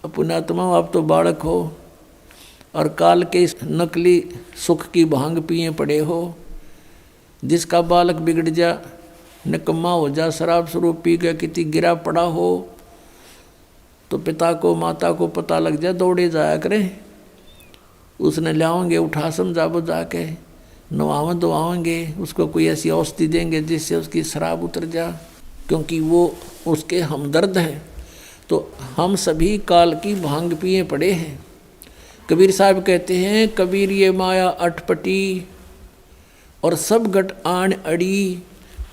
पुण्यात्मा आप तो बालक हो और काल के इस नकली सुख की भांग पिए पड़े हो। जिसका बालक बिगड़ जा, निकम्मा हो जा, शराब स्वरूप पी के कितनी गिरा पड़ा हो तो पिता को माता को पता लग जाए, दौड़े जाया करें, उसने लाओगे, उठा समझा बुझा के नवावन धोवाएंगे, उसको कोई ऐसी औषधि देंगे जिससे उसकी शराब उतर जा, क्योंकि वो उसके हमदर्द हैं। तो हम सभी काल की भांग पिए पड़े हैं। कबीर साहब कहते हैं, कबीर ये माया अटपटी और सब घट आन अड़ी,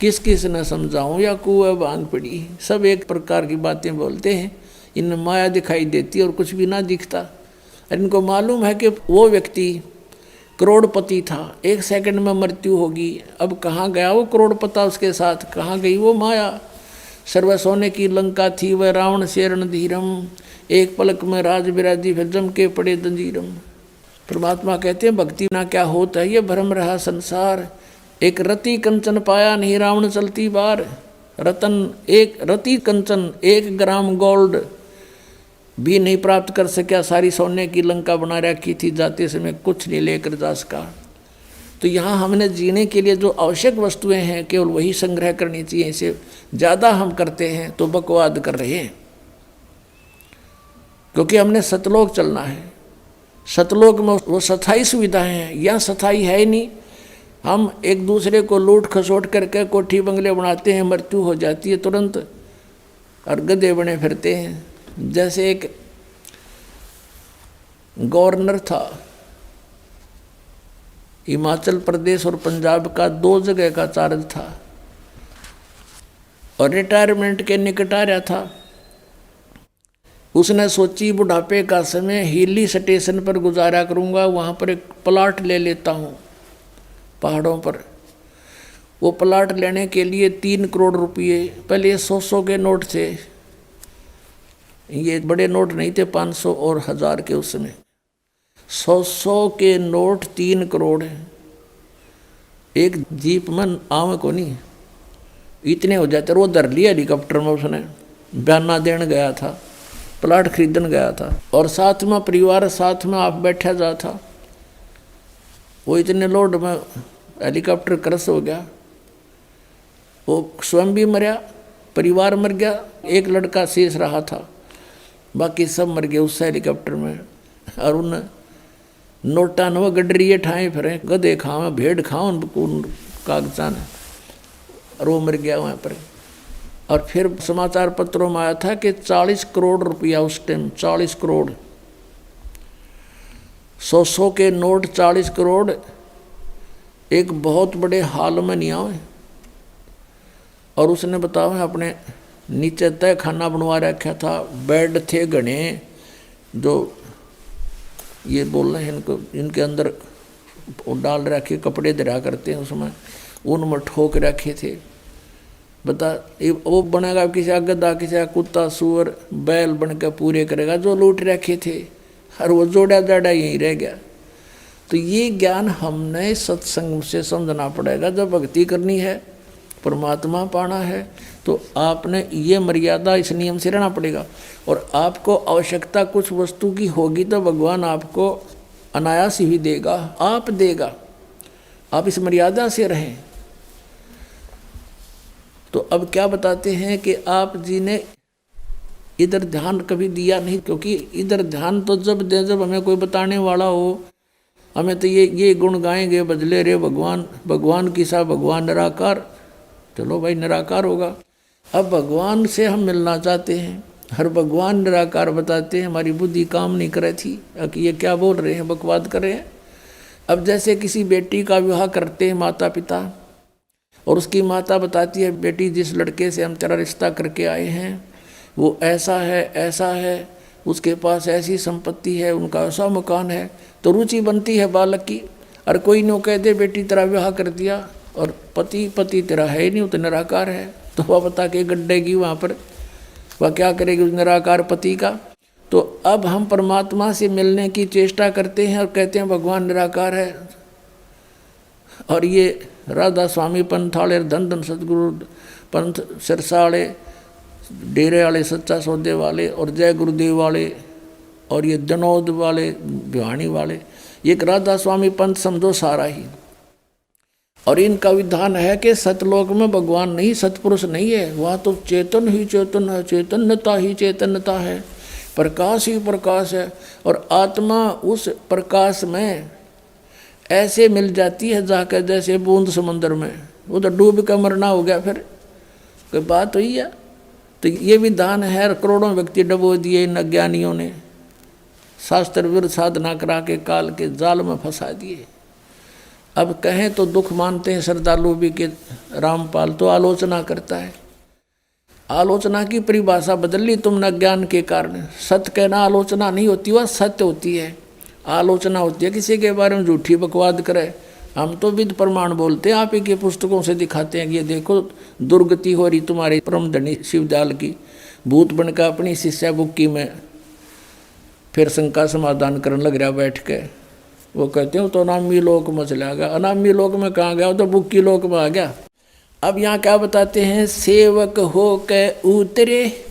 किस किस न समझाऊं या कुएं भांग पड़ी। सब एक प्रकार की बातें बोलते हैं, इनमें माया दिखाई देती और कुछ भी ना दिखता। और इनको मालूम है कि वो व्यक्ति करोड़पति था, 1 सेकंड में मृत्यु होगी। अब कहाँ गया वो करोड़पता, उसके साथ कहाँ गई वो माया। सर्व सोने की लंका थी वह रावण से रणधीरम, एक पलक में राज बिराजी फिर जम के पड़े जंजीरम। परमात्मा कहते हैं भक्ति ना क्या होता है, ये भ्रम रहा संसार। एक रति कंचन पाया नहीं रावण चलती बार, रतन एक रति कंचन 1 ग्राम गोल्ड भी नहीं प्राप्त कर सका, सारी सोने की लंका बना रखी थी, जाते समय कुछ नहीं लेकर जा सका। तो यहाँ हमने जीने के लिए जो आवश्यक वस्तुएं हैं केवल वही संग्रह करनी चाहिए। इसे ज़्यादा हम करते हैं तो बकवाद कर रहे हैं, क्योंकि हमने सतलोक चलना है। सतलोक में वो स्थायी सुविधाएं हैं, यहाँ स्थायी है ही नहीं। हम एक दूसरे को लूट खसोट करके कोठी बंगले बनाते हैं, मृत्यु हो जाती है तुरंत और गधे बने फिरते हैं। जैसे एक गवर्नर था, हिमाचल प्रदेश और पंजाब का 2 जगह का चार्ज था और रिटायरमेंट के निकट आ रहा था। उसने सोची बुढ़ापे का समय हिली स्टेशन पर गुजारा करूंगा, वहाँ पर एक प्लाट ले लेता हूँ पहाड़ों पर। वो प्लाट लेने के लिए 3 करोड़ रुपये, पहले ये 100 के नोट थे, ये बड़े नोट नहीं थे, 500 और 1000 के उस समय। 100 के नोट 3 करोड़ है। एक जीप में आम को नहीं इतने हो जाते। वो धर लिया हेलीकॉप्टर में, उसने बयाना देने गया था, प्लाट खरीदने गया था और साथ में परिवार साथ में आप बैठा जा था। वो इतने लोड में हेलीकॉप्टर क्रश हो गया, वो स्वयं भी मरा, परिवार मर गया, एक लड़का शेष रहा था, बाकी सब मर गए उस हेलीकॉप्टर में। और उन नोटा न गडरिए ठाए फिरे, गधे खाओ भेड़ खाओ कागजा ने, और वो मर गया वहाँ पर। और फिर समाचार पत्रों में आया था कि 40 करोड़ रुपया उस टाइम, 40 करोड़, 100 के नोट 40 करोड़ एक बहुत बड़े हाल में नहीं आए। और उसने बताओ अपने नीचे तय खाना बनवा रखा था, बेड थे घने, जो ये बोल रहे हैं इनको, इनके अंदर डाल रखे कपड़े धरा करते हैं उसमें, उनमें ठोक रखे थे। बता वो बनेगा किसी का गधा, किसी का कुत्ता सुअर बैल बन के पूरे करेगा जो लूट रखे थे, और वो जोड़ा जाड़ा यहीं रह गया। तो ये ज्ञान हमने सत्संग से समझना पड़ेगा। जब भक्ति करनी है, परमात्मा पाना है, तो आपने ये मर्यादा, इस नियम से रहना पड़ेगा। और आपको आवश्यकता कुछ वस्तु की होगी तो भगवान आपको अनायास ही देगा, आप देगा। आप इस मर्यादा से रहें। तो अब क्या बताते हैं कि आप जी ने इधर ध्यान कभी दिया नहीं, क्योंकि इधर ध्यान तो जब दे जब हमें कोई बताने वाला हो। हमें तो ये गुण गाएंगे, बजले रे भगवान, भगवान की सा भगवान निराकार। चलो भाई निराकार होगा। अब भगवान से हम मिलना चाहते हैं, हर भगवान निराकार बताते हैं, हमारी बुद्धि काम नहीं कर रही थी कि ये क्या बोल रहे हैं, बकवाद कर रहे हैं। अब जैसे किसी बेटी का विवाह करते हैं माता पिता, और उसकी माता बताती है, बेटी जिस लड़के से हम तेरा रिश्ता करके आए हैं वो ऐसा है, उसके पास ऐसी संपत्ति है, उनका ऐसा मकान है। तो रुचि बनती है बालक की। और कोई नो कह दे बेटी तेरा विवाह कर दिया और पति तेरा है ही नहीं, वो तो निराकार है, तो वह बता के गड्ढेगी वहाँ पर, वह क्या करेगी उस निराकार पति का। तो अब हम परमात्मा से मिलने की चेष्टा करते हैं और कहते हैं भगवान निराकार है। और ये राधा स्वामी पंथाले, धन धन सतगुरु पंथ सिरसाले, डेरे वाले, सच्चा सौदे वाले और जय गुरुदेव वाले और ये जनौद वाले, भिवानी वाले, एक राधा स्वामी पंथ समझो सारा ही। और इनका विधान है कि सतलोक में भगवान नहीं, सतपुरुष नहीं है, वहाँ तो चेतन ही चेतन है, चैतन्यता ही चैतन्यता है, प्रकाश ही प्रकाश है। और आत्मा उस प्रकाश में ऐसे मिल जाती है जाकर जैसे बूंद समंदर में, उधर डूब कर मरना हो गया, फिर कोई बात हुई है। तो ये विधान है, करोड़ों व्यक्ति डबो दिए इन अज्ञानियों ने, शास्त्र विरुद्ध साधना करा के काल के जाल में फंसा दिए। अब कहें तो दुख मानते हैं श्रद्धालु भी कि रामपाल तो आलोचना करता है। आलोचना की परिभाषा बदल ली तुमने अज्ञान के कारण। सत्य कहना आलोचना नहीं होती, वह सत्य होती है। आलोचना होती है किसी के बारे में झूठी बकवाद करे। हम तो विद प्रमाण बोलते हैं, आप ही के पुस्तकों से दिखाते हैं कि ये देखो दुर्गति हो रही तुम्हारे परम धनी शिवदयाल की, भूत बनकर अपनी शिष्या बुक्की में फिर शंका समाधान करने लग रहा बैठ के। वो कहते हो तो अनामी लोक में चला गया, अनामी लोक में कहाँ गया, तो बुक्की लोक में आ गया। अब यहाँ क्या बताते हैं, सेवक हो के उतरे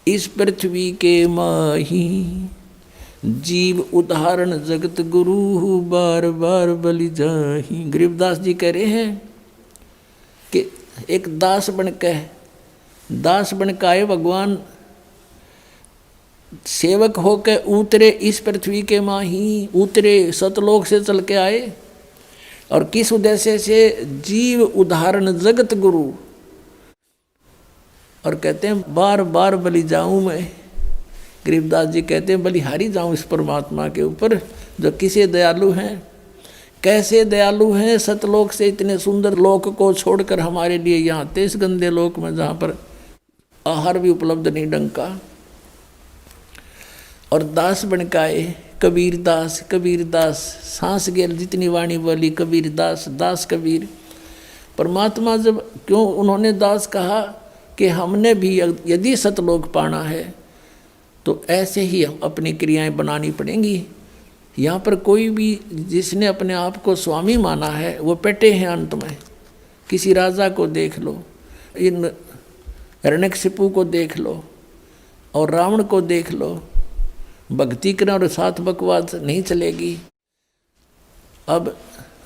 इस पृथ्वी के माही, जीव उदाहरण जगत गुरु बार बार बलि जाही। गरीबदास जी कह रहे हैं कि एक दास बन के आए भगवान, सेवक होकर उतरे इस पृथ्वी के माही, उतरे सतलोक से चल के आए। और किस उद्देश्य से, जीव उदाहरण जगत गुरु। और कहते हैं बार बार बलि जाऊं मैं। गरीबदास जी कहते हैं बलिहारी जाऊं इस परमात्मा के ऊपर जो किसे दयालु हैं, कैसे दयालु हैं। सतलोक से इतने सुंदर लोक को छोड़कर हमारे लिए यहाँ आते इस गंदे लोक में जहाँ पर आहार भी उपलब्ध नहीं ढंग का। और दास बनकाए कबीरदास सांस गेल जितनी वाणी बोली कबीरदास, दास कबीर। परमात्मा जब क्यों उन्होंने दास कहा कि हमने भी यदि सतलोक पाना है तो ऐसे ही अपनी क्रियाएं बनानी पड़ेंगी। यहाँ पर कोई भी जिसने अपने आप को स्वामी माना है वो पेटे हैं अंत में। किसी राजा को देख लो, इन हिरण्यकशिपु को देख लो और रावण को देख लो, भक्ति करें और साथ बकवाद नहीं चलेगी। अब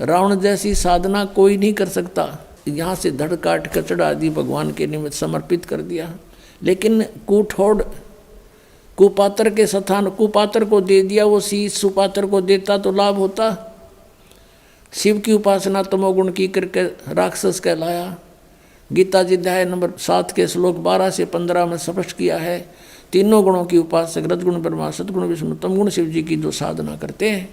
रावण जैसी साधना कोई नहीं कर सकता, यहाँ से धड़ काट कर चढ़ा दी, भगवान के निमित्त समर्पित कर दिया। लेकिन कुठोड़ कुपात्र के स्थान कुपात्र को दे दिया, वो शीश सुपात्र को देता तो लाभ होता। शिव की उपासना तमोगुण की करके राक्षस कहलाया। गीता जी अध्याय नंबर 7 के श्लोक 12 से 15 में स्पष्ट किया है, तीनों गुणों की उपासक रजगुण ब्रह्मा सतगुण विष्णु तमगुण शिव जी की जो साधना करते हैं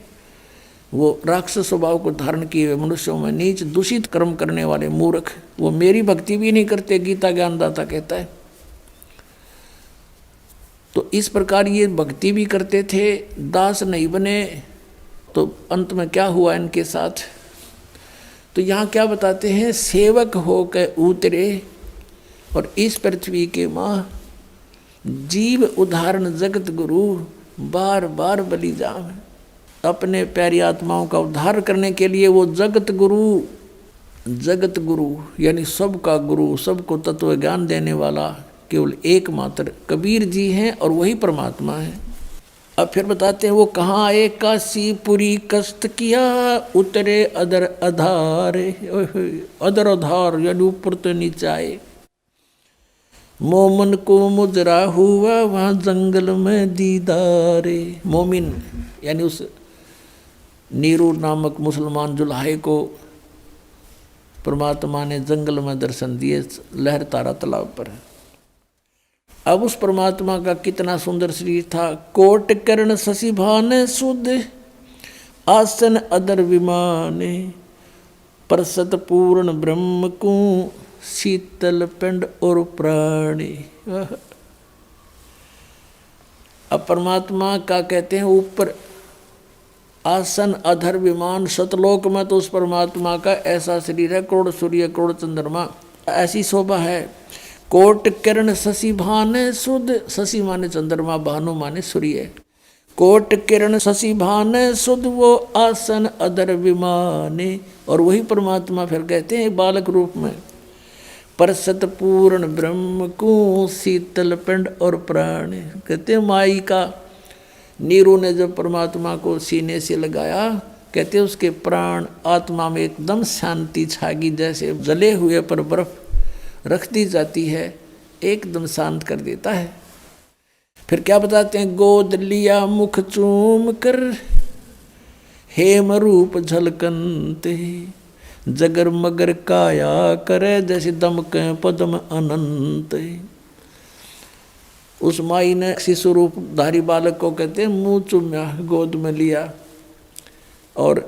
वो राक्षस स्वभाव को धारण किए हुए मनुष्यों में नीच दूषित कर्म करने वाले मूर्ख, वो मेरी भक्ति भी नहीं करते, गीता ज्ञानदाता कहता है। तो इस प्रकार ये भक्ति भी करते थे, दास नहीं बने, तो अंत में क्या हुआ इनके साथ। तो यहाँ क्या बताते हैं, सेवक हो के उतरे और इस पृथ्वी के माँ, जीव उदाहरण जगत गुरु बार बार बलि जाम। अपने प्यारी आत्माओं का उद्धार करने के लिए वो जगत गुरु यानी सबका गुरु, सबको तत्व ज्ञान देने वाला केवल एकमात्र कबीर जी हैं और वही परमात्मा है। अब फिर बताते हैं वो कहाँ आए, काशीपुरी कष्ट किया उतरे अदर आधार, अदर आधार यानी ऊपर तो नीचे आए। मोमन को मुजरा हुआ वहाँ जंगल में दीदारे। मोमिन यानी उस नीरू नामक मुसलमान जुल्हे को परमात्मा ने जंगल में दर्शन दिए, लहर तारा तालाब पर। अब उस परमात्मा का कितना सुंदर शरीर था। कोट कर्ण शशि भान सुध आसन अदर विमाने, परसत पूर्ण ब्रह्म को शीतल पिंड और प्राणी। अब परमात्मा का कहते हैं ऊपर आसन अधर विमान, सतलोक में तो उस परमात्मा का ऐसा शरीर है, करोड़ सूर्य करोड़ चंद्रमा ऐसी शोभा है। कोट किरण शशि भान सुध, शशि माने चंद्रमा, भानु माने सूर्य। कोट किरण शशि भान सुध वो आसन अधर विमाने। और वही परमात्मा फिर कहते हैं बालक रूप में, परसत पूर्ण ब्रह्म को शीतल पिंड और प्राण। कहते माई का नीरू ने जब परमात्मा को सीने से लगाया, कहते उसके प्राण आत्मा में एकदम शांति छागी, जैसे जले हुए पर बर्फ रख दी जाती है, एकदम शांत कर देता है। फिर क्या बताते हैं, गोद लिया मुख चूम कर हेम रूप झलकनते, जगर मगर काया करे जैसे दमके पद्म अनंत। उस माई ने शिशु रूपधारी बालक को कहते हैं मुंह चूम्या, गोद में लिया। और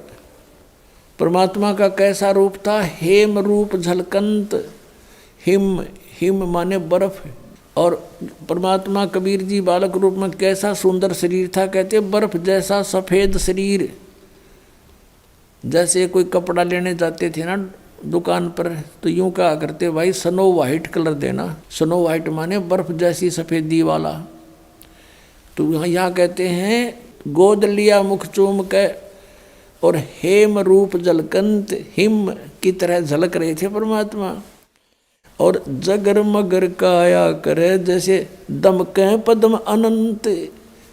परमात्मा का कैसा रूप था, हेम रूप झलकंत। हिम, हिम माने बर्फ। और परमात्मा कबीर जी बालक रूप में कैसा सुंदर शरीर था, कहते बर्फ जैसा सफ़ेद शरीर। जैसे कोई कपड़ा लेने जाते थे ना दुकान पर, तो यूं कहा करते भाई स्नो वाइट कलर देना। स्नो वाइट माने बर्फ जैसी सफ़ेदी वाला। तो यहाँ कहते हैं गोद लिया मुख चूम के और हेम रूप झलकंत, हिम की तरह झलक रहे थे परमात्मा। और जगर मगर काया करे जैसे दमके पद्म अनंत।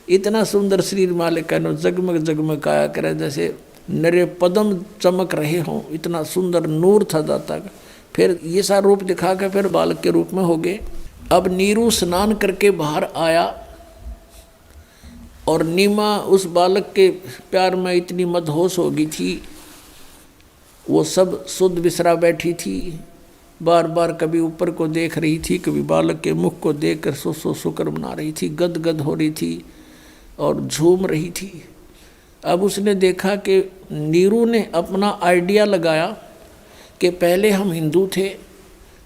इतना सुंदर शरीर मालिक का, जगमग जगमग काया करे जैसे नरे पद्म चमक रहे हों, इतना सुंदर नूर था दाता का। फिर ये सा रूप दिखा के फिर बालक के रूप में हो गए। अब नीरू स्नान करके बाहर आया और नीमा उस बालक के प्यार में इतनी मदहोश हो गई थी, वो सब शुद्ध विसरा बैठी थी। बार बार कभी ऊपर को देख रही थी, कभी बालक के मुख को देख कर सो शुक्र मना रही थी, गदगद हो रही थी और झूम रही थी। अब उसने देखा कि नीरू ने अपना आइडिया लगाया कि पहले हम हिंदू थे,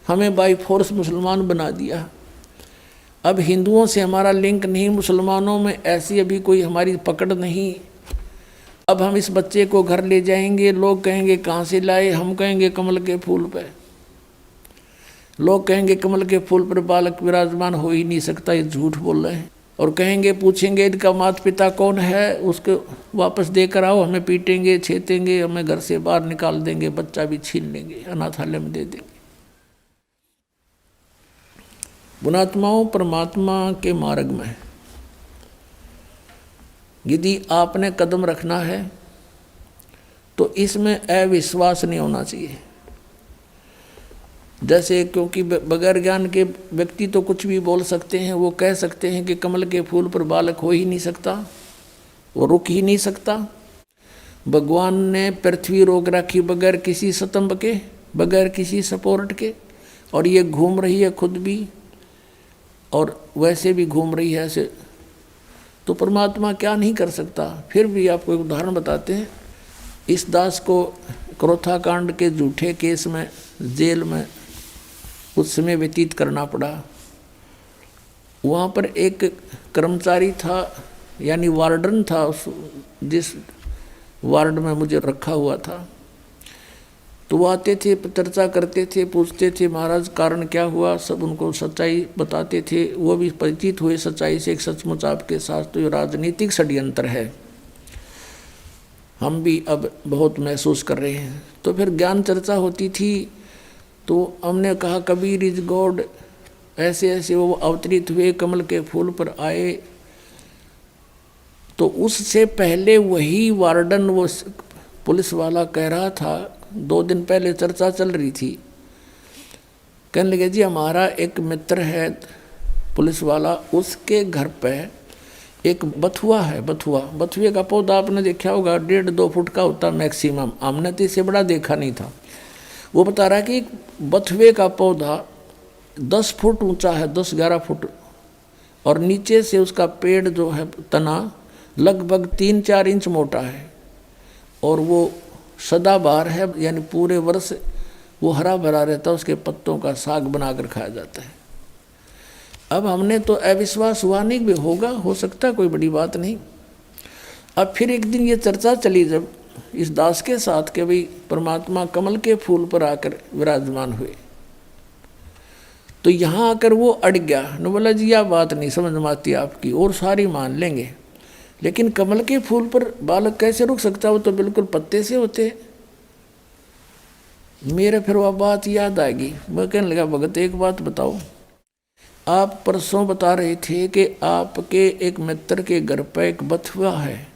हमें बाई फोर्स मुसलमान बना दिया। अब हिंदुओं से हमारा लिंक नहीं, मुसलमानों में ऐसी अभी कोई हमारी पकड़ नहीं। अब हम इस बच्चे को घर ले जाएंगे, लोग कहेंगे कहाँ से लाए, हम कहेंगे कमल के फूल पे। लोग कहेंगे कमल के फूल पर बालक विराजमान हो ही नहीं सकता, ये झूठ बोल रहे हैं। और कहेंगे पूछेंगे इनका माता पिता कौन है, उसको वापस देकर आओ, हमें पीटेंगे, छेतेंगे, हमें घर से बाहर निकाल देंगे, बच्चा भी छीन लेंगे, अनाथालय में दे देंगे। गुणात्माओं परमात्मा के मार्ग में यदि आपने कदम रखना है तो इसमें अविश्वास नहीं होना चाहिए। जैसे क्योंकि बगैर ज्ञान के व्यक्ति तो कुछ भी बोल सकते हैं, वो कह सकते हैं कि कमल के फूल पर बालक हो ही नहीं सकता, वो रुक ही नहीं सकता। भगवान ने पृथ्वी रोक रखी बगैर किसी स्तंभ के, बगैर किसी सपोर्ट के, और ये घूम रही है खुद भी और वैसे भी घूम रही है ऐसे, तो परमात्मा क्या नहीं कर सकता। फिर भी आपको एक उदाहरण बताते हैं। इस दास को क्रोथा कांड के झूठे केस में जेल में कुछ समय व्यतीत करना पड़ा। वहाँ पर एक कर्मचारी था, यानी वार्डन था, जिस वार्ड में मुझे रखा हुआ था। तो वो आते थे, चर्चा करते थे, पूछते थे महाराज कारण क्या हुआ, सब उनको सच्चाई बताते थे। वो भी परिचित हुए सच्चाई से, एक सचमुच आपके साथ तो ये राजनीतिक षड्यंत्र है, हम भी अब बहुत महसूस कर रहे हैं। तो फिर ज्ञान चर्चा होती थी, तो हमने कहा कबीर इज गॉड, ऐसे ऐसे वो अवतरित हुए, कमल के फूल पर आए। तो उससे पहले वही वार्डन, वो पुलिस वाला कह रहा था, 2 दिन पहले चर्चा चल रही थी, कहने लगे जी हमारा एक मित्र है पुलिस वाला, उसके घर पे एक बथुआ है। बथुए का पौधा आपने देखा होगा, 1.5-2 फुट का होता मैक्सिमम, हमने तो इससे बड़ा देखा नहीं था। वो बता रहा है कि बथुए का पौधा 10 फुट ऊंचा है, 10-11 फुट, और नीचे से उसका पेड़ जो है तना लगभग 3-4 इंच मोटा है, और वो सदाबहार है, यानी पूरे वर्ष वो हरा भरा रहता है, उसके पत्तों का साग बनाकर खाया जाता है। अब हमने तो अविश्वास हुआ नहीं भी होगा, हो सकता कोई बड़ी बात नहीं। अब फिर एक दिन ये चर्चा चली जब इस दास के साथ कि भाई परमात्मा कमल के फूल पर आकर विराजमान हुए, तो यहाँ आकर वो अड़ गया न, बोला जी यह बात नहीं समझ में आती आपकी, और सारी मान लेंगे, लेकिन कमल के फूल पर बालक कैसे रुक सकता, वो तो बिल्कुल पत्ते से होते। मेरे फिर वह बात याद आ गई। मैं कहने लगा भगत एक बात बताओ, आप परसों बता रहे थे कि आपके एक मित्र के घर पर एक बथुआ है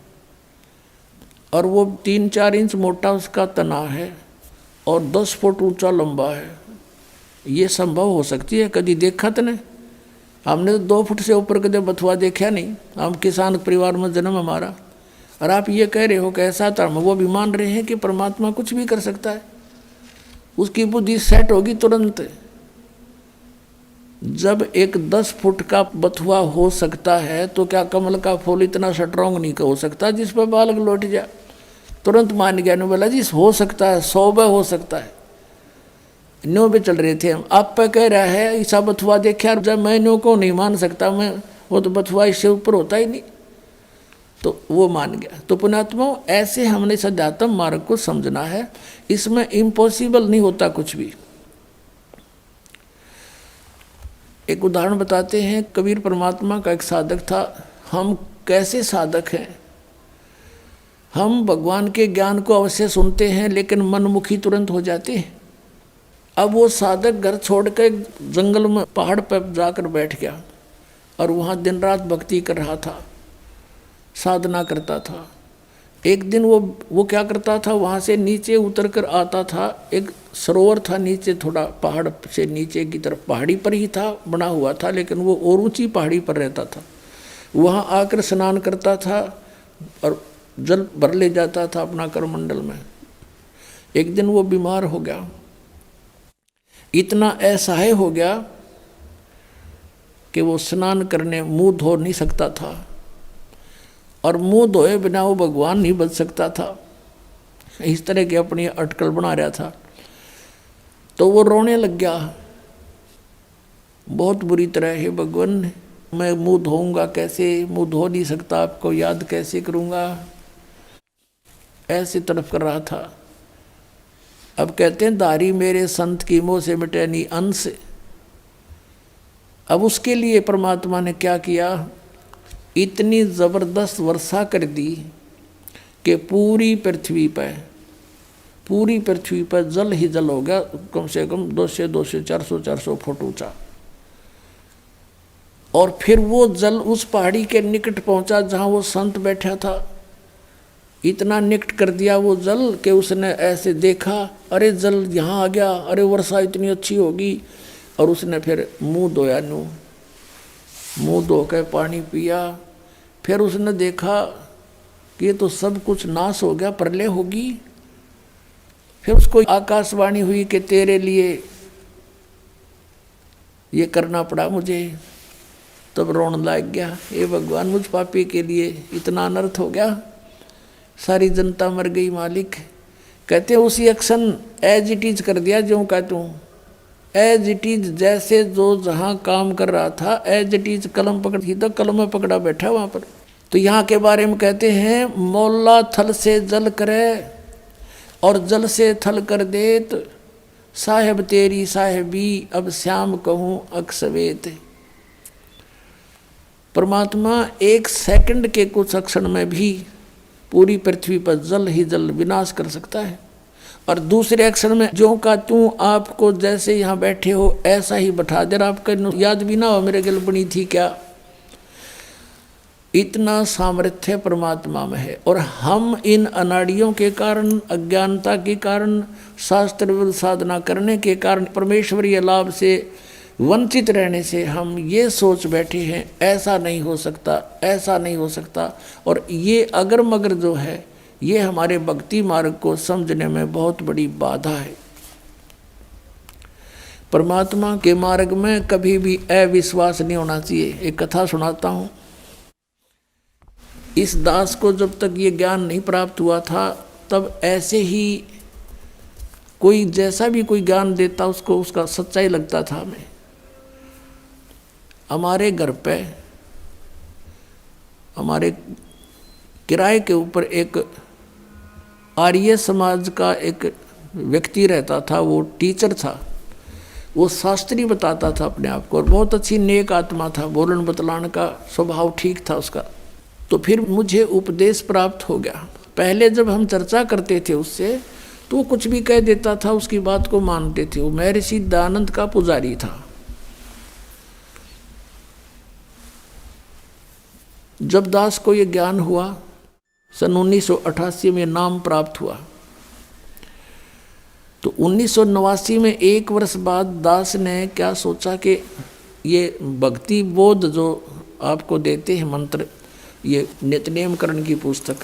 और वो 3-4 इंच मोटा उसका तना है और 10 फुट ऊंचा लंबा है। ये संभव हो सकती है? कभी देखा तो नहीं, हमने तो 2 फुट से ऊपर कभी बथुआ देखा नहीं। हम किसान परिवार में जन्म हमारा, और आप ये कह रहे हो कि ऐसा धर्म, वो भी मान रहे हैं कि परमात्मा कुछ भी कर सकता है। उसकी बुद्धि सेट होगी तुरंत। जब एक 10 फुट का बथुआ हो सकता है तो क्या कमल का फूल इतना स्ट्रॉन्ग नहीं हो सकता जिस पर बालक लौट जाए? तुरंत मान गया। ने बोला जी हो सकता है, 100 हो सकता है। न्यो पे चल रहे थे हम, आप पे कह रहा है ऐसा बथुआ देखा, जब मैं न्यो को नहीं मान सकता, मैं वो तो बथुआ इससे ऊपर होता ही नहीं, तो वो मान गया। तो पुण्यात्मा, ऐसे हमने सध्यात्म मार्ग को समझना है। इसमें इम्पॉसिबल नहीं होता कुछ भी। एक उदाहरण बताते हैं। कबीर परमात्मा का एक साधक था। हम कैसे साधक हैं? हम भगवान के ज्ञान को अवश्य सुनते हैं लेकिन मनमुखी तुरंत हो जाते हैं। अब वो साधक घर छोड़ कर जंगल में पहाड़ पर जाकर बैठ गया और वहाँ दिन रात भक्ति कर रहा था, साधना करता था। एक दिन वो क्या करता था, वहाँ से नीचे उतर कर आता था। एक सरोवर था नीचे, थोड़ा पहाड़ से नीचे की तरफ, पहाड़ी पर ही था, बना हुआ था, लेकिन वो और ऊंची पहाड़ी पर रहता था। वहाँ आकर स्नान करता था और जल भर ले जाता था अपना करमंडल में। एक दिन वो बीमार हो गया, इतना असहाय हो गया कि वो स्नान करने मुंह धो नहीं सकता था, और मुंह धोए बिना वो भगवान नहीं बच सकता था। इस तरह की अपनी अटकल बना रहा था। तो वो रोने लग गया बहुत बुरी तरह। हे भगवान, मैं मुंह धोऊंगा कैसे? मुंह धो नहीं सकता, आपको याद कैसे करूंगा? ऐसे तड़प कर रहा था। अब कहते हैं दारी मेरे संत की मोह से मिटे नहीं अंश। अब उसके लिए परमात्मा ने क्या किया? इतनी जबरदस्त वर्षा कर दी कि पूरी पृथ्वी पर जल ही जल हो गया, कम से कम 200 400 फुट ऊंचा। और फिर वो जल उस पहाड़ी के निकट पहुंचा जहां वो संत बैठा था। इतना निकट कर दिया वो जल कि उसने ऐसे देखा, अरे जल यहाँ आ गया, अरे वर्षा इतनी अच्छी होगी। और उसने फिर मुंह धोया, मुंह धो के पानी पिया। फिर उसने देखा कि ये तो सब कुछ नाश हो गया, प्रलय होगी। फिर उसको आकाशवाणी हुई कि तेरे लिए ये करना पड़ा मुझे। तब रोने लग गया, हे भगवान, मुझ पापी के लिए इतना अनर्थ हो गया, सारी जनता मर गई मालिक। कहते उसी एक्शन एज इट इज कर दिया, जो का तू एज इट इज, जैसे जो जहाँ काम कर रहा था एज इट इज कलम पकड़ी तो कलम में पकड़ा बैठा वहाँ पर। तो यहाँ के बारे में कहते हैं, मौला थल से जल करे और जल से थल कर देत, साहेब तेरी साहेबी अब श्याम कहूँ अक्सवेत। परमात्मा 1 सेकंड के कुछ क्षण में भी पूरी पृथ्वी पर जल ही जल विनाश कर सकता है। और दूसरे अक्षर में जो का तू, आपको जैसे यहाँ बैठे हो ऐसा ही बैठा दे। आपका याद भी ना हो मेरे गल बनी थी क्या? इतना सामर्थ्य परमात्मा में है। और हम इन अनाड़ियों के कारण, अज्ञानता के कारण, शास्त्र विरुद्ध साधना करने के कारण, परमेश्वरीय लाभ से वंचित रहने से हम ये सोच बैठे हैं ऐसा नहीं हो सकता, ऐसा नहीं हो सकता। और ये अगर मगर जो है, ये हमारे भक्ति मार्ग को समझने में बहुत बड़ी बाधा है। परमात्मा के मार्ग में कभी भी अविश्वास नहीं होना चाहिए। एक कथा सुनाता हूँ। इस दास को जब तक ये ज्ञान नहीं प्राप्त हुआ था, तब ऐसे ही कोई जैसा भी कोई ज्ञान देता उसको उसका सच्चाई लगता था हमें। हमारे घर पे, हमारे किराए के ऊपर एक आर्य समाज का एक व्यक्ति रहता था। वो टीचर था, वो शास्त्री बताता था अपने आप को, और बहुत अच्छी नेक आत्मा था, बोलन बतलाने का स्वभाव ठीक था उसका। तो फिर मुझे उपदेश प्राप्त हो गया। पहले जब हम चर्चा करते थे उससे, तो वो कुछ भी कह देता था, उसकी बात को मानते थे। वो महर्षि दयानंद का पुजारी था। जब दास को ये ज्ञान हुआ, सन 1988 में नाम प्राप्त हुआ, तो 1989 में 1 वर्ष बाद दास ने क्या सोचा कि ये भक्ति बोध जो आपको देते हैं मंत्र, ये नित्यनेमकरण की पुस्तक,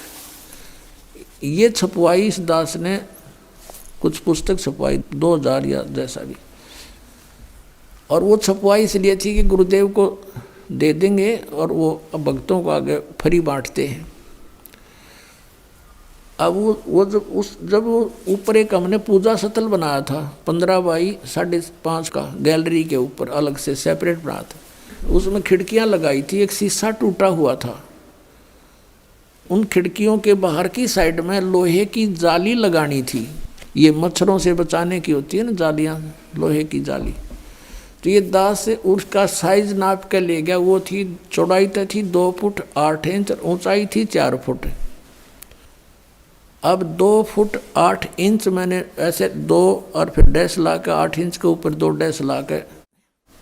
ये छपवाई। इस दास ने कुछ पुस्तक छपवाई 2000 या जैसा भी, और वो छपवाई इसलिए थी कि गुरुदेव को दे देंगे और वो अब भक्तों को आगे फ्री बांटते हैं। अब वो जब वो ऊपर एक हमने पूजा सतल बनाया था 15 बाई 5.5 का, गैलरी के ऊपर अलग से सेपरेट बना था, उसमें खिड़कियां लगाई थी। एक शीशा टूटा हुआ था, उन खिड़कियों के बाहर की साइड में लोहे की जाली लगानी थी। ये मच्छरों से बचाने की होती है ना जालियां, लोहे की जाली। तो ये दास से उसका साइज नाप के ले गया। वो थी, चौड़ाई तो थी 2 फुट 8 इंच, ऊंचाई थी 4 फुट। अब 2 फुट 8 इंच मैंने ऐसे 2 और फिर डैश ला के 8 इंच के ऊपर 2 डैश ला के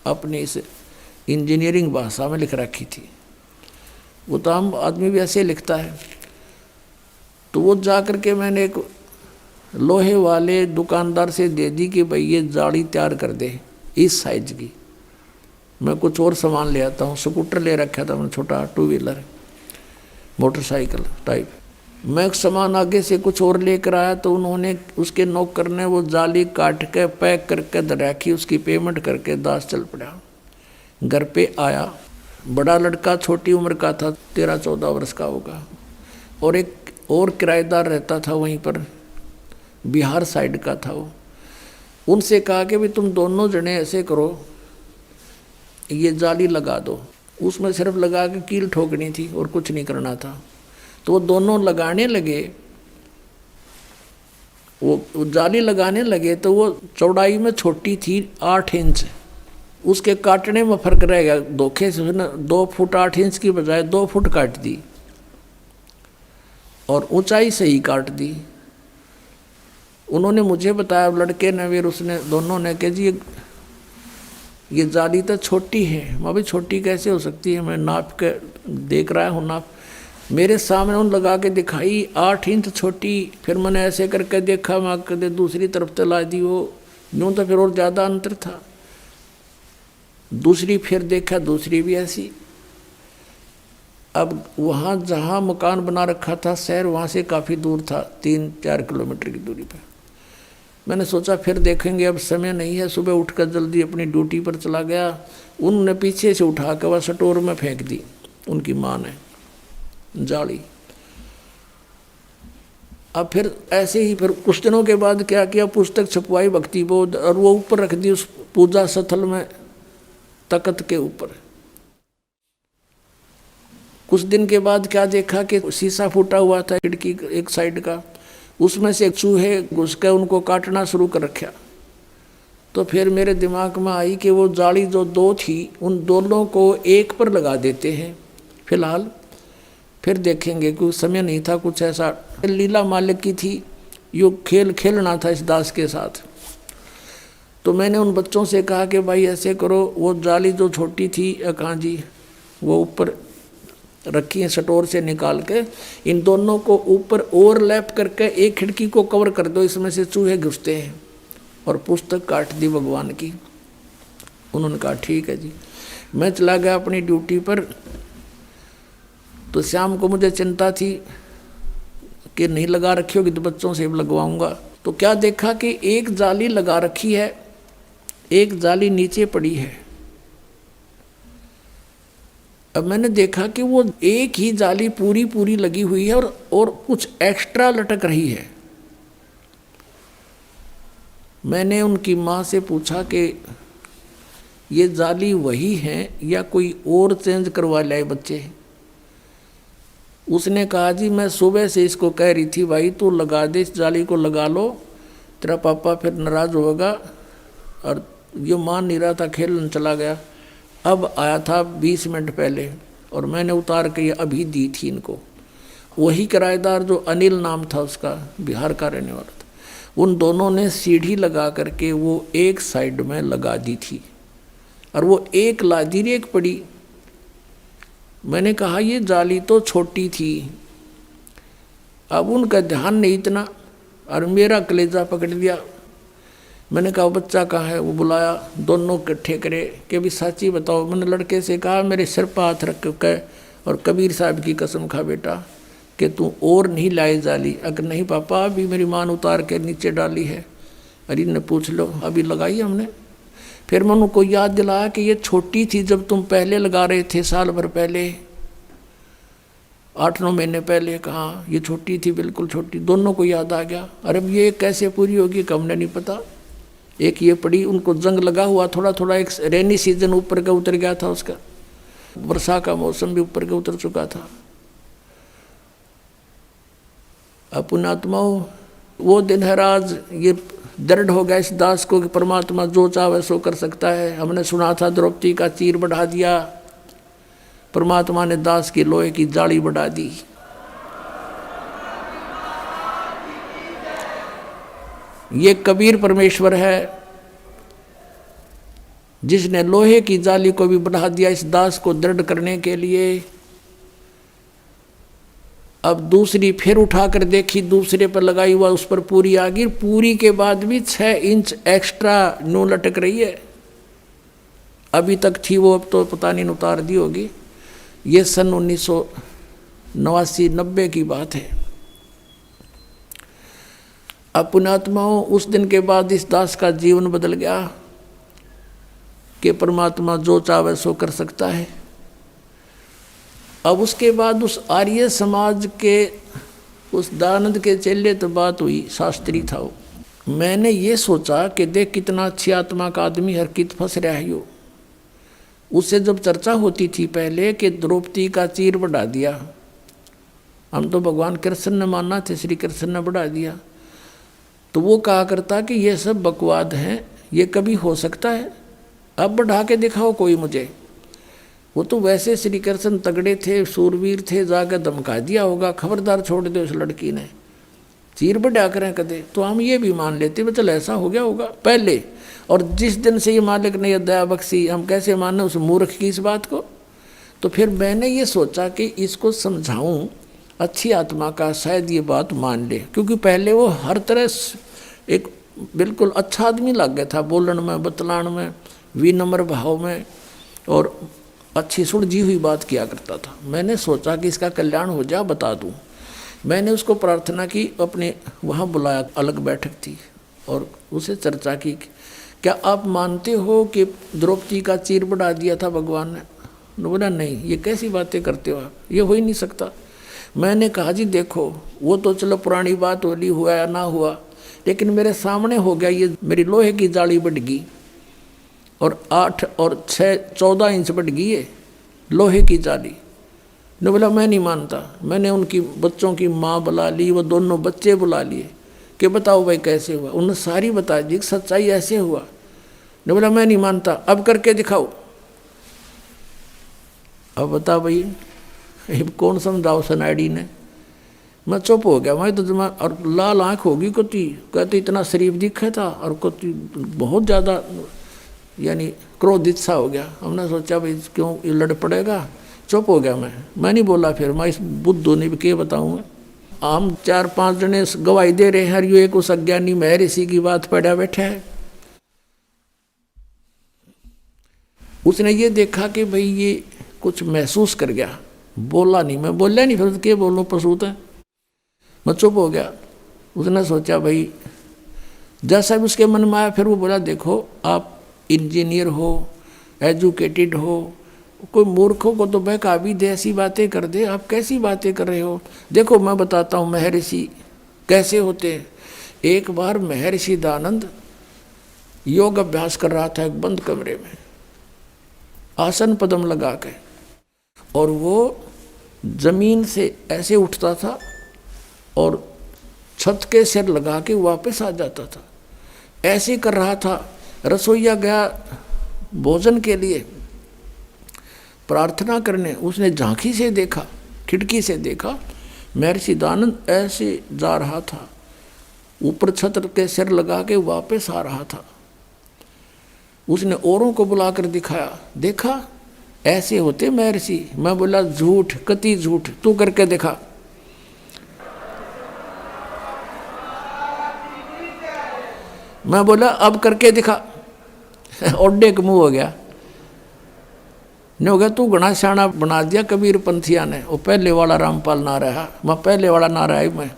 अपनी इस इंजीनियरिंग भाषा में लिख रखी थी। वो तो आम आदमी भी ऐसे लिखता है। तो वो जा कर के मैंने एक लोहे वाले दुकानदार से दे दी कि भाई ये जाली तैयार कर दे इस साइज की। मैं कुछ और सामान ले आता हूँ। स्कूटर ले रखा था मैंने, छोटा 2 व्हीलर मोटरसाइकिल टाइप। मैं सामान आगे से कुछ और लेकर आया, तो उन्होंने उसके नौकर ने वो जाली काट के पैक करके रखी। उसकी पेमेंट करके दास चल पड़ा। घर पे आया, बड़ा लड़का छोटी उम्र का था, 13-14 वर्ष का होगा, और एक और किराएदार रहता था वहीं पर, बिहार साइड का था वो। उनसे कहा कि भाई तुम दोनों जने ऐसे करो, ये जाली लगा दो। उसमें सिर्फ लगा के कील ठोकनी थी और कुछ नहीं करना था। तो वो दोनों लगाने लगे, वो जाली लगाने लगे। तो वो चौड़ाई में छोटी थी 8 इंच, उसके काटने में फर्क रह गया। धोखे से 2 फुट 8 इंच की बजाय 2 फुट काट दी और ऊंचाई से ही काट दी। उन्होंने मुझे बताया, लड़के ने फिर उसने दोनों ने कि जी ये जाली तो छोटी है। मैं भी छोटी कैसे हो सकती है, मैं नाप के देख रहा हूँ नाप। मेरे सामने उन लगा के दिखाई 8 इंच छोटी। फिर मैंने ऐसे करके देखा, मैं कदे दूसरी तरफ चला दी, वो यूँ तो फिर और ज़्यादा अंतर था। दूसरी फिर देखा, दूसरी भी ऐसी। अब वहाँ जहाँ मकान बना रखा था शहर, वहाँ से काफ़ी दूर था, 3-4 किलोमीटर की दूरी पर। मैंने सोचा फिर देखेंगे, अब समय नहीं है। सुबह उठकर जल्दी अपनी ड्यूटी पर चला गया। उन्होंने पीछे से उठा कर वह स्टोर में फेंक दी, उनकी माँ ने जाली। अब फिर ऐसे ही फिर कुछ दिनों के बाद क्या किया, पुस्तक छपवाई भक्ति बोध, और वो ऊपर रख दी उस पूजा स्थल में, तख्त के ऊपर। कुछ दिन के बाद क्या देखा कि शीशा फूटा हुआ था खिड़की एक साइड का, उसमें से चूहे घुस के उनको काटना शुरू कर रखा। तो फिर मेरे दिमाग में आई कि वो जाली जो 2 थी, उन दोनों को एक पर लगा देते हैं फिलहाल, फिर देखेंगे। कुछ समय नहीं था, कुछ ऐसा लीला मालिक की थी, यो खेल खेलना था इस दास के साथ। तो मैंने उन बच्चों से कहा कि भाई ऐसे करो, वो जाली जो छोटी थी कहाँ जी, वो ऊपर रखी है स्टोर से निकाल के, इन दोनों को ऊपर ओवरलैप करके एक खिड़की को कवर कर दो, इसमें से चूहे घुसते हैं। और पुस्तक काट दी भगवान की। उन्होंने कहा ठीक है जी। मैं चला गया अपनी ड्यूटी पर। तो शाम को मुझे चिंता थी कि नहीं लगा रखी होगी, तो बच्चों से लगवाऊंगा। तो क्या देखा कि एक जाली लगा रखी है, एक जाली नीचे पड़ी है। अब मैंने देखा कि वो एक ही जाली पूरी पूरी लगी हुई है और कुछ एक्स्ट्रा लटक रही है। मैंने उनकी माँ से पूछा कि ये जाली वही है या कोई और चेंज करवा लाए बच्चे। उसने कहा जी मैं सुबह से इसको कह रही थी भाई तू लगा दे, इस जाली को लगा लो, तेरा पापा फिर नाराज होगा। और ये मान नहीं रहा था, खेलने चला गया। अब आया था 20 मिनट पहले और मैंने उतार के ये अभी दी थी इनको। वही किराएदार जो अनिल नाम था उसका, बिहार का रहने वाला था, उन दोनों ने सीढ़ी लगा करके वो एक साइड में लगा दी थी और वो एक लादी रे एक पड़ी। मैंने कहा ये जाली तो छोटी थी। अब उनका ध्यान नहीं इतना और मेरा कलेजा पकड़ लिया। मैंने कहा बच्चा कहाँ है? वो बुलाया, दोनों इकट्ठे करे कि भी साची बताओ। मैंने लड़के से कहा मेरे सिर पर हाथ रख के और कबीर साहब की कसम खा बेटा कि तू और नहीं लाए जाली। अगर नहीं पापा अभी मेरी मान उतार के नीचे डाली है। अरे ने पूछ लो, अभी लगाई हमने। फिर मैं उनको याद दिलाया कि ये छोटी थी जब तुम पहले लगा रहे थे, साल भर पहले, 8-9 महीने पहले। कहा ये छोटी थी, बिल्कुल छोटी। दोनों को याद आ गया। अरे ये कैसे पूरी होगी कि हमने नहीं पता। एक ये पड़ी, उनको जंग लगा हुआ थोड़ा थोड़ा। एक रेनी सीजन ऊपर का उतर गया था उसका, वर्षा का मौसम भी ऊपर का उतर चुका था। पुण्यात्माओं, वो दिन है राज। ये दृढ़ हो गया इस दास को कि परमात्मा जो चाहे सो कर सकता है। हमने सुना था द्रौपदी का चीर बढ़ा दिया, परमात्मा ने दास की लोहे की जाली बढ़ा दी। ये कबीर परमेश्वर है जिसने लोहे की जाली को भी बढ़ा दिया इस दास को दृढ़ करने के लिए। अब दूसरी फिर उठाकर देखी, दूसरे पर लगाई हुआ, उस पर पूरी आ गई। पूरी के बाद भी 6 इंच एक्स्ट्रा नो लटक रही है। अभी तक थी वो, अब तो पता नहीं उतार दी होगी। ये सन 1989-90 की बात है। अब पुण्यात्माओं, उस दिन के बाद इस दास का जीवन बदल गया कि परमात्मा जो चाहे सो कर सकता है। अब उसके बाद उस आर्य समाज के उस दयानंद के चेले तो बात हुई, शास्त्री था वो। मैंने ये सोचा कि देख कितना अच्छी आत्मा का आदमी, हर कित फंस रहा है यो। उससे जब चर्चा होती थी पहले कि द्रौपदी का चीर बढ़ा दिया, हम तो भगवान कृष्ण ने माना थे, श्री कृष्ण ने बढ़ा दिया, तो वो कहा करता कि ये सब बकवाद हैं, ये कभी हो सकता है? अब बढ़ा के दिखाओ कोई मुझे। वो तो वैसे श्री कृष्ण तगड़े थे, सूरवीर थे, जाकर धमका दिया होगा, खबरदार छोड़ दे उस लड़की ने, चीर बढ़ा करें कदे। तो हम ये भी मान लेते हैं चल ऐसा हो गया होगा पहले। और जिस दिन से ये मालिक ने यह दया बख्शी, हम कैसे माने उस मूर्ख की इस बात को? तो फिर मैंने ये सोचा कि इसको समझाऊं अच्छी आत्मा का, शायद ये बात मान ले। क्योंकि पहले वो हर तरह एक बिल्कुल अच्छा आदमी लग गया था, बोलन में, बतलान में, विनम्र भाव में, और अच्छी सुलझी हुई बात किया करता था। मैंने सोचा कि इसका कल्याण हो जाए, बता दूं। मैंने उसको प्रार्थना की, अपने वहाँ बुलाया, अलग बैठक थी, और उसे चर्चा की, क्या आप मानते हो कि द्रौपदी का चीर बढ़ा दिया था भगवान ने? बोला नहीं, ये कैसी बातें करते हो आप, ये हो ही नहीं सकता। मैंने कहा जी देखो, वो तो चलो पुरानी बात होली, हुआ या ना हुआ, लेकिन मेरे सामने हो गया, ये मेरी लोहे की जाली बढ़ गई और 8 और 6 14 इंच बढ़ गई है लोहे की जाली। ने बोला मैं नहीं मानता। मैंने उनकी बच्चों की माँ बुला ली, वो दोनों बच्चे बुला लिए कि बताओ भाई कैसे हुआ। उन्होंने सारी बता दी, सच्चाई ऐसे हुआ। ने बोला मैं नहीं मानता, अब करके दिखाओ। अब बता भाई, कौन समझाओ सनाडी ने। मैं चुप हो गया। मैं तो दिमाग, और लाल आँख होगी कोती, कहते इतना शरीफ दिखा था, और कोती बहुत ज़्यादा यानी क्रोधित सा हो गया। हमने सोचा भाई क्यों ये लड़ पड़ेगा, चुप हो गया मैं नहीं बोला। फिर मैं इस बुद्धू ने भी क्या बताऊँ, हम 4-5 जने गवाही दे रहे हैं, ये एक उस अज्ञानी महर्षि की बात पड़ा बैठा है। उसने ये देखा कि भाई ये कुछ महसूस कर गया, बोला नहीं। मैं बोला नहीं, फिर क्या बोलूँ, पसूत है। मैं चुप हो गया। उसने सोचा भाई जैसा भी उसके मन में आया, फिर वो बोला देखो आप इंजीनियर हो, एजुकेटेड हो, कोई मूर्खों को तो बहका भी दे, ऐसी बातें कर दे, आप कैसी बातें कर रहे हो। देखो मैं बताता हूँ महर्षि कैसे होते हैं। एक बार महर्षि दयानंद योग अभ्यास कर रहा था एक बंद कमरे में, आसन पद्म लगा के, और वो जमीन से ऐसे उठता था और छत के सिर लगा के वापस आ जाता था। ऐसे कर रहा था। रसोईया गया भोजन के लिए प्रार्थना करने, उसने झांकी से देखा, खिड़की से देखा, महर्षि दयानंद ऐसे जा रहा था ऊपर छत्र के सिर लगा के वापस आ रहा था। उसने औरों को बुलाकर दिखाया, देखा ऐसे होते महर्षि। मैं बोला झूठ, कति झूठ, तू करके दिखा। मैं बोला अब करके दिखा। ओडे का मुंह हो गया, नहीं हो गया, तू घना सियाना बना दिया कबीर पंथिया ने। वो पहले वाला रामपाल ना रहा, मैं पहले वाला ना रहा। मैं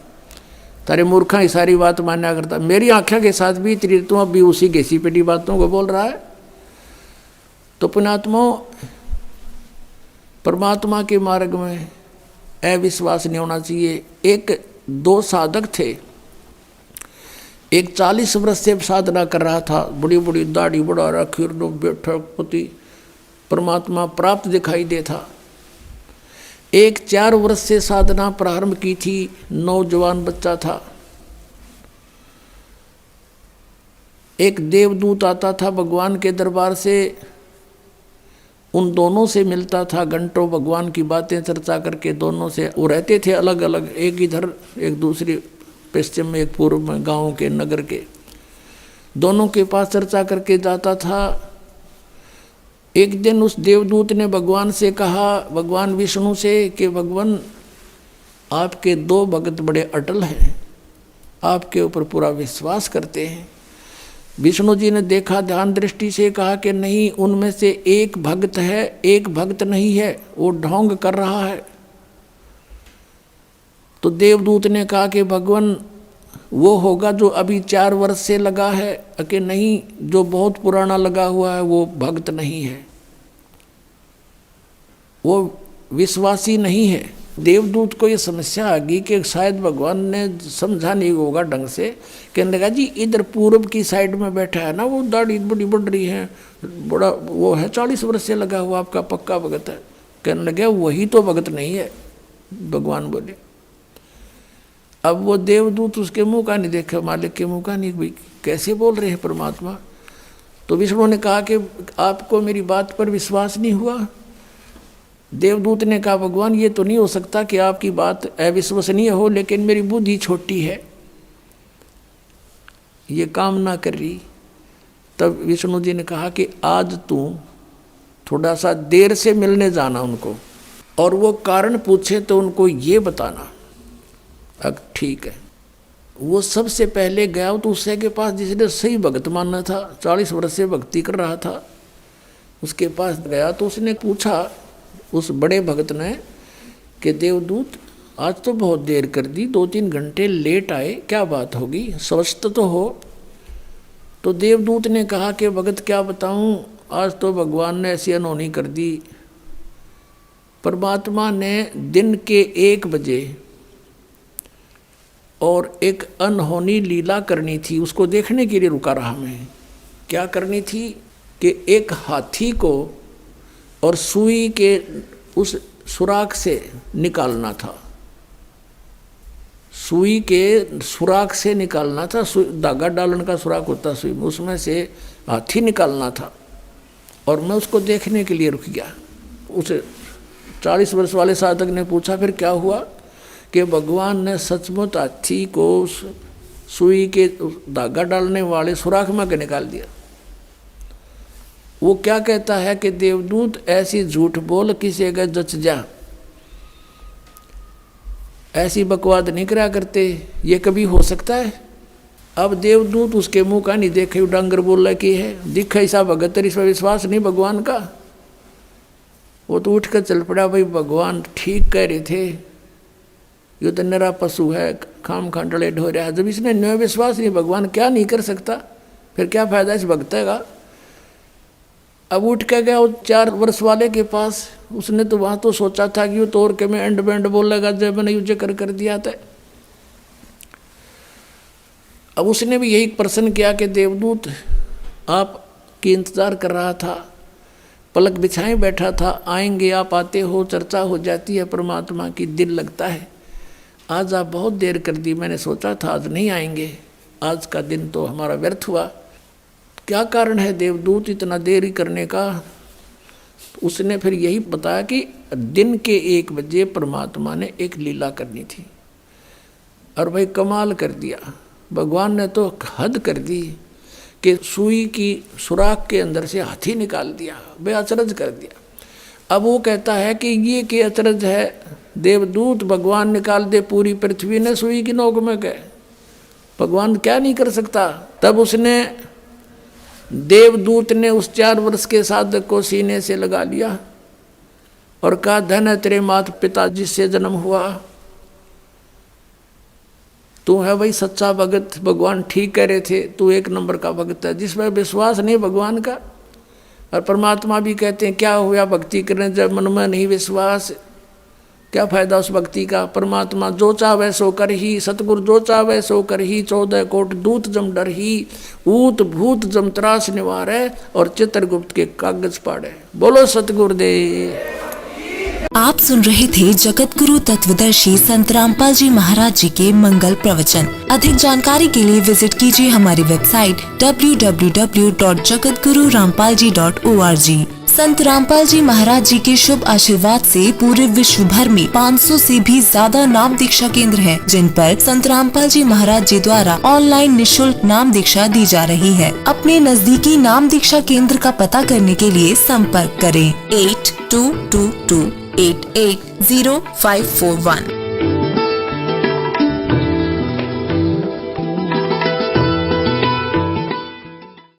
तारे मूर्खा ही सारी बात मान्या करता, मेरी आंखों के साथ भी तेरी, तू अभी उसी घेसी पेटी बातों को बोल रहा है। तो पुण्यात्मा, परमात्मा के मार्ग में अविश्वास नहीं होना चाहिए। एक दो साधक थे, एक 40 वर्ष से साधना कर रहा था, बड़ी बड़ी दाढ़ी बढ़ा रखी, बैठक पति परमात्मा प्राप्त दिखाई देता। एक 4 वर्ष से साधना प्रारंभ की थी, नौजवान बच्चा था। एक देवदूत आता था भगवान के दरबार से, उन दोनों से मिलता था, घंटों भगवान की बातें चर्चा करके दोनों से। वो रहते थे अलग अलग, एक इधर एक दूसरी पश्चिम में, एक पूर्व में, गांव के नगर के। दोनों के पास चर्चा करके जाता था। एक दिन उस देवदूत ने भगवान से कहा, भगवान विष्णु से, कि भगवान आपके 2 भक्त बड़े अटल हैं, आपके ऊपर पूरा विश्वास करते हैं। विष्णु जी ने देखा, ध्यान दृष्टि से कहा कि नहीं, उनमें से एक भक्त है, एक भक्त नहीं है, वो ढोंग कर रहा है। तो देवदूत ने कहा कि भगवान वो होगा जो अभी 4 वर्ष से लगा है, कि नहीं, जो बहुत पुराना लगा हुआ है वो भक्त नहीं है, वो विश्वासी नहीं है। देवदूत को ये समस्या आ गई कि शायद भगवान ने समझा नहीं होगा ढंग से। कहने लगा, जी इधर पूर्व की साइड में बैठा है ना, वो दाढ़ी बड़ी बढ़ रही है, बड़ा वो है, 40 वर्ष से लगा हुआ, आपका पक्का भगत है। कहने लगे वही तो भगत नहीं है, भगवान बोले। अब वो देवदूत उसके मुंह का नहीं देखा, मालिक के मुंह का नहीं, भाई कैसे बोल रहे हैं परमात्मा। तो विष्णु ने कहा कि आपको मेरी बात पर विश्वास नहीं हुआ। देवदूत ने कहा, भगवान ये तो नहीं हो सकता कि आपकी बात अविश्वसनीय हो, लेकिन मेरी बुद्धि छोटी है, ये काम ना कर रही। तब विष्णु जी ने कहा कि आज तू थोड़ा सा देर से मिलने जाना उनको, और वो कारण पूछे तो उनको ये बताना। अब ठीक है। वो सबसे पहले गया तो उससे के पास जिसने सही भगत मानना था, 40 वर्ष से भक्ति कर रहा था, उसके पास गया तो उसने पूछा उस बड़े भगत ने कि देवदूत आज तो बहुत देर कर दी, 2-3 घंटे लेट आए, क्या बात होगी, स्वस्थ तो हो। तो देवदूत ने कहा कि भगत क्या बताऊं, आज तो भगवान ने ऐसी अनहोनी कर दी। परमात्मा ने दिन के 1 बजे और एक अनहोनी लीला करनी थी, उसको देखने के लिए रुका रहा मैं। क्या करनी थी कि एक हाथी को और सुई के उस सुराख से निकालना था, सुई के सुराख से निकालना था। धागा डालने का सुराख होता सुई में, उसमें से हाथी निकालना था। और मैं उसको देखने के लिए रुक गया। उस 40 वर्ष वाले साधक ने पूछा, फिर क्या हुआ? कि भगवान ने सचमुच हाथी को सुई के धागा डालने वाले सुराख में के निकाल दिया। वो क्या कहता है कि देवदूत ऐसी झूठ बोल किसी का जच जा, ऐसी बकवाद नहीं करा करते, ये कभी हो सकता है? अब देवदूत उसके मुंह का नहीं देखे, डांगर बोल रहा कि है दिखा ऐसा भगत, इस पर विश्वास नहीं भगवान का। वो तो उठ कर चल पड़ा, भाई भगवान ठीक कह रहे थे, ये तो नरा पशु है, खाम खांडले ढो रहा है। जब इसने न विश्वास नहीं, भगवान क्या नहीं कर सकता, फिर क्या फायदा इस भक्त का। अब उठ के गया वो 4 वर्ष वाले के पास। उसने तो वहाँ तो सोचा था कि वो तोड़ के मैं एंड बैंड बोलेगा, जब मैंने युज कर दिया था। अब उसने भी यही प्रश्न किया कि देवदूत आपकी इंतज़ार कर रहा था, पलक बिछाए बैठा था, आएंगे आप, आते हो, चर्चा हो जाती है परमात्मा की, दिल लगता है। आज आप बहुत देर कर दी, मैंने सोचा था आज नहीं आएंगे, आज का दिन तो हमारा व्यर्थ हुआ। क्या कारण है देवदूत इतना देरी करने का? उसने फिर यही बताया कि दिन के 1 बजे परमात्मा ने एक लीला करनी थी। और भाई कमाल कर दिया। भगवान ने तो हद कर दी कि सुई की सुराख के अंदर से हाथी निकाल दिया, बे अचरज कर दिया। अब वो कहता है कि ये क्या अचरज है, देवदूत भगवान निकाल दे पूरी पृथ्वी ने सुई की नोक में गए, भगवान क्या नहीं कर सकता। तब उसने देवदूत ने उस 4 वर्ष के साधक को सीने से लगा लिया और कहा, धन है तेरे माता पिता जिससे जन्म हुआ, तू है भाई सच्चा भगत, भगवान ठीक कह रहे थे, तू 1 नंबर का भगत है। जिसमें विश्वास नहीं भगवान का, और परमात्मा भी कहते हैं क्या हुआ भक्ति करने जब मन में नहीं विश्वास, क्या फायदा उस भक्ति का। परमात्मा जो चाहे सो कर ही, सतगुरु जो चाहे सो कर ही, 14 कोट दूत जम डर ही, ऊत भूत जम त्रास निवारे, और चित्रगुप्त के कागज पाड़े। बोलो सतगुरुदेव। आप सुन रहे थे जगत गुरु तत्वदर्शी संत रामपाल जी महाराज जी के मंगल प्रवचन। अधिक जानकारी के लिए विजिट कीजिए हमारी वेबसाइट www.jagatgururampalji.org। संत रामपाल जी महाराज जी के शुभ आशीर्वाद से पूरे विश्व भर में 500 से भी ज्यादा नाम दीक्षा केंद्र हैं, जिन पर संत रामपाल जी महाराज जी द्वारा ऑनलाइन निशुल्क नाम दीक्षा दी जा रही है। अपने नजदीकी नाम दीक्षा केंद्र का पता करने के लिए संपर्क करें 8222880541।